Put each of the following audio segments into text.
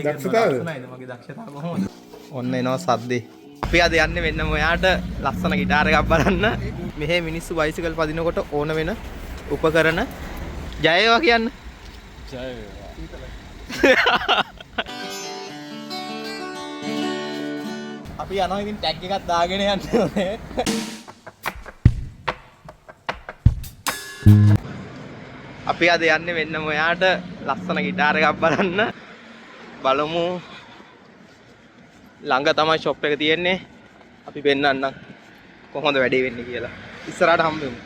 දක්ෂතාවද? ලස්සනයිද මගේ දක්ෂතාව කොහොමද? ඔන්න එනවා සද්දේ. අපි අද යන්නේ වෙනම ඔයාට ලස්සන ගිටාර එකක් බලන්න. මෙහි මිනිස්සු බයිසිකල් පදිනකොට ඕන වෙන උපකරණ ජය වේවා කියන්න. ජය වේවා. අපි යනවා ඉතින් ටැග් එකක් දාගෙන යන්න ඕනේ. අපි අද යන්නේ වෙනම ඔයාට ලස්සන ගිටාර එකක් බලන්න. බලමු ළඟ තමයි ෂොප් එක තියෙන්නේ. අපි පෙන්නන්නම් කොහොමද වැඩේ වෙන්නේ කියලා. ඉස්සරහට හම්බෙමු.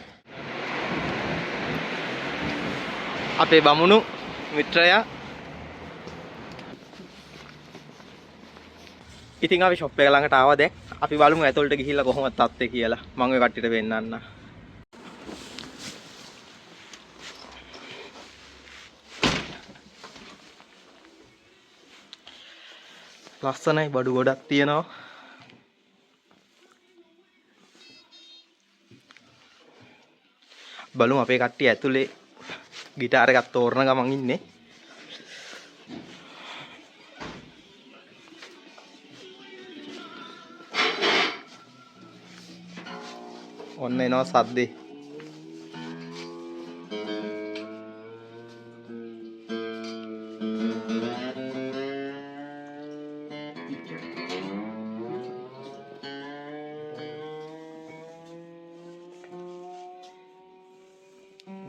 අපේ බමුණු මිත්‍රයා. ඉතින් අපි ෂොප් එක ළඟට ආවා දැන්. අපි බලමු ඇතුළට ගිහිල්ලා කොහොමද තත්ත්වය කියලා. මම ඔය කට්ටියට පෙන්නන්නම්. ලස්සනයි බඩු ගොඩක් තියෙනවා. බලමු අපේ කට්ටිය ඇතුලේ ගිටාර එකක් තෝරන ගමන් ඉන්නේ. ඔන්න එනවා සද්දේ.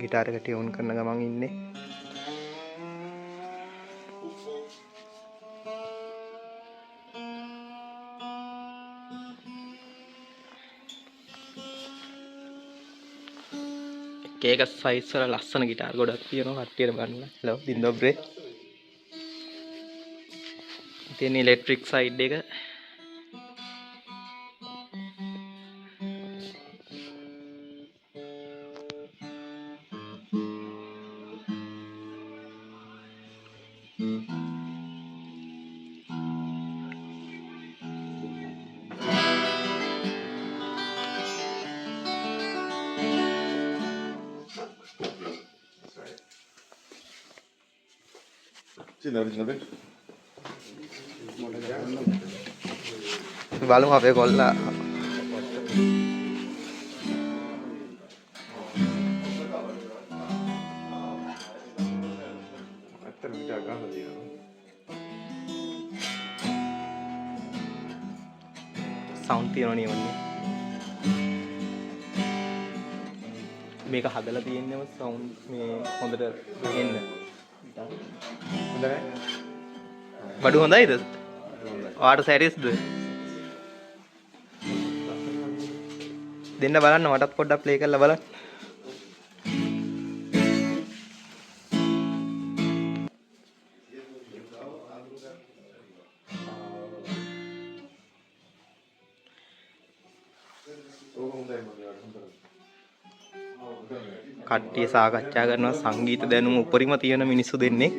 गिटार का ट्यून करने का मांग इन्ने केक साइज वाला लස්සන गिटार ගොඩක් තියෙනවා කට්ටියට බලන්න. හලෝ දින් දොබ්‍රේ. තියෙන ඉලෙක්ට්‍රික් සයිඩ් එක. බලමු අපේ කොල්ලා සවුන්ඩ් තියෙනවා නේ. මේක හදලා තියෙන්නම සවුන්ඩ් මේ හොඳට ගෙන්න. හොඳයි. බඩු හොඳයිද? ඔයාට සැරිස්ද? දෙන්න බලන්න මටත් පොඩ්ඩක් ප්ලේ කරලා බලන්න. කට්ටිය සාකච්ඡා කරනවා සංගීත දැනුම උපරිම තියෙන මිනිස්සු දෙන්නේ.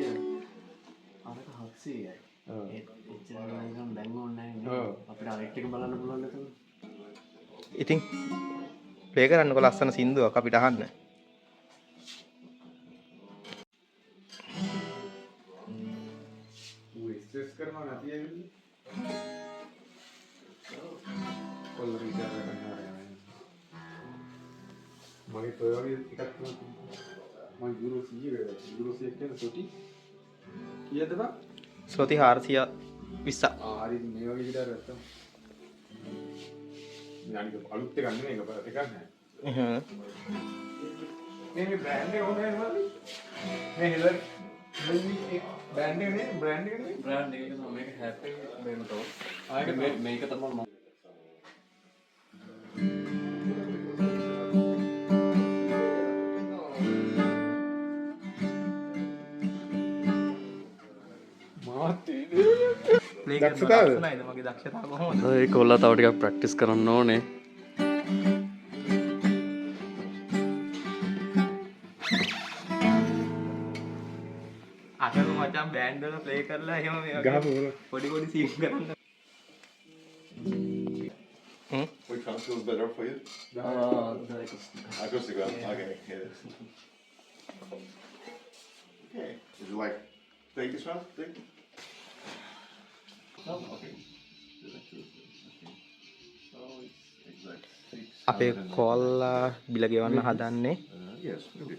ඉතින් ප්ලේ කරන්නකො ලස්සන සින්දුවක් අපිට අහන්න. ස්ට්‍රෙස් කරනවා නැති ඇවිල්ලා. කොල්ල විචාර කරනවා. මගේ toy වගේ එකක් තියෙනවා. මම යුරෝ 100 වේද යුරෝ 100 කියන සොටි කීයද බං? සොටි 420. හරි මේ වගේ ගිටාර ගත්තා. මේ අනික අලුත් එකක් නෙමෙයි ඒක බලත් එකක් නෑ. මේ බ්‍රෑන්ඩ් එක ඕනේ නේද? මේ හෙලර් මේ බ්‍රෑන්ඩ් එක නේ බ්‍රෑන්ඩ් එක නේ බ්‍රෑන්ඩ් එක තමයි මේක හැප් එක මේකට තෝ. ආයෙක මේක තමයි මම දක්ෂතාවද? ලස්සනයිද මගේ දක්ෂතාව කොහොමද? ඒක ඔල්ලා තව ටිකක් ප්‍රැක්ටිස් කරන්න ඕනේ. අතන මචං බෑන්ඩ් වල ප්ලේ කරලා එහෙම මේ වගේ පොඩි පොඩි සීන් කරන්න. Which one feels better for you? The acoustic. Acoustic one? Okay. Yeah. Okay. Is it like Take this one. Take. No. Okay. Okay. So it's exact 600. අපේ කෝල්ලා බිල ගෙවන්න හදන්නේ. Yes, maybe.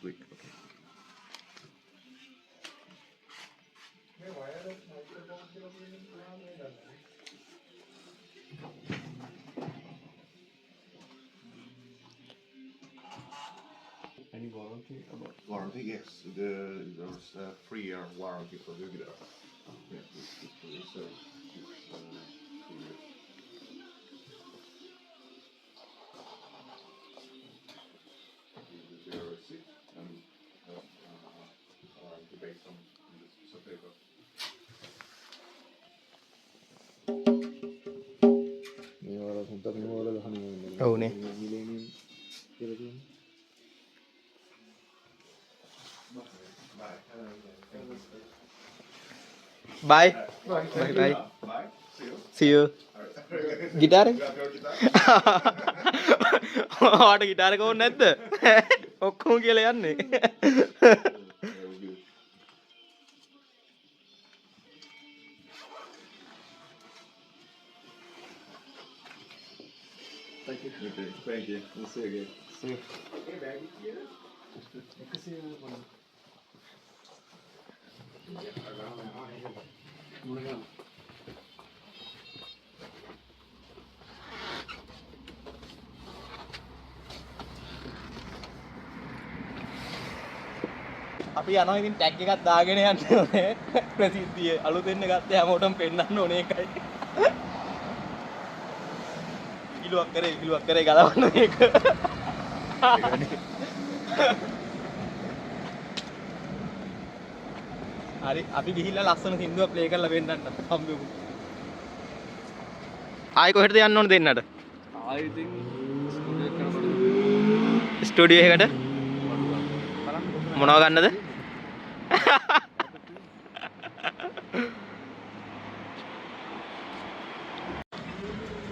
Quick. Okay. Any warranty about? Warranty, yes. There's a 3-year warranty for the guitar. Yeah, so it's 3 years. This is your receipt and warranty based on this piece of paper. ඔව්නේ. Bye. Bye. Bye. Bye. See you. See you. ගිටාර එක? Grab your guitar. ඔයාට ගිටාර එක ඕනේ නැද්ද? ඔක්කොම කියලා යන්නේ. Very good. Thank you. Okay, thank you. We'll see you again. See you. අපි යනවා ඉතින් ටැග් එකක් දාගෙන යන්න ඕනේ. ප්‍රසිද්ධිය අලුතෙන් ගත්තේ හැමෝටම පෙන්නන්න ඕනේ ඒකයි. ඉගිලුවක් කරේ ගලවන්න මේක. හරි අපි ගිහිල්ලා ලස්සන සින්දුවක් ප්ලේ කරලා වෙන්නන්න හම්බෙමු. ආයි කොහෙටද යන්න ඕනේ දෙන්නට? I think studio කරනකොට ස්ටුඩියෝ එකකට මොනව ගන්නද?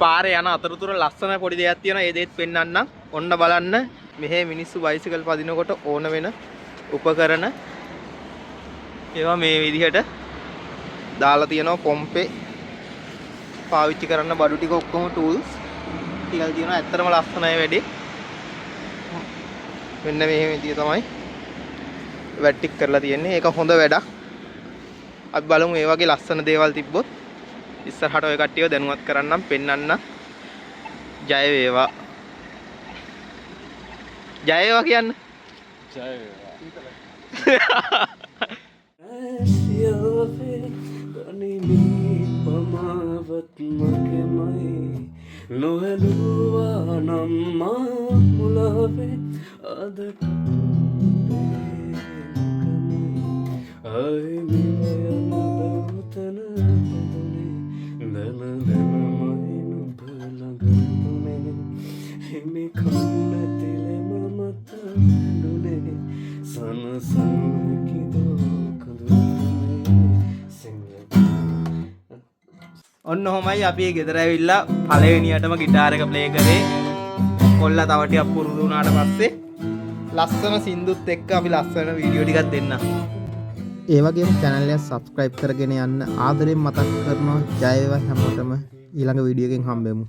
පාරේ යන අතරතුර ලස්සන පොඩි දෙයක් තියෙනවා. ඒ දෙයත් පෙන්වන්නම්. ඔන්න බලන්න. මෙහෙ මිනිස්සු බයිසිකල් පදිනකොට ඕන වෙන උපකරණ ඒවා මේ විදිහට දාලා තියෙනවා. පොම්පේ පාවිච්චි කරන්න බඩු ටික ඔක්කොම ටූල්ස් ටිකල් තියෙනවා. ඇත්තටම ලස්සනයි වැඩි. මෙන්න මේ විදිය තමයි වැටික් කරලා තියෙන්නේ. ඒක හොඳ වැඩක්. අපි බලමු මේ වගේ ලස්සන දේවල් තිබ්බොත් ඉස්සරහට ඔය කට්ටියව දැනුවත් කරන්නම් පෙන්වන්න. ජය වේවා. ජය වේවා කියන්න. ජය වේවා. නොහැලුවා නම් මා මුලාවේ අදට ආයි මිලයන බවතන දන දනමයි නුඹ ළඟ හිමි කන්නතිලෙම මත නුනේ සනසන කිදෝ කඳුනේ සිංහ ඔන්න ඔහොමයි අපි ගෙදර ඇවිල්ලා පළවෙනියටම ගිටාර එක ප්ලේ කරේ. කොල්ලා තව ටිකක් පුරුදු වුණාට පස්සේ ලස්සන සින්දුත් එක්ක අපි ලස්සන වීඩියෝ ටිකක් දෙන්න. ඒ වගේම channel එක subscribe කරගෙන යන්න ආදරෙන් මතක් කරනවා. ජය වේවා හැමෝටම. ඊළඟ වීඩියෝ එකෙන් හම්බෙමු.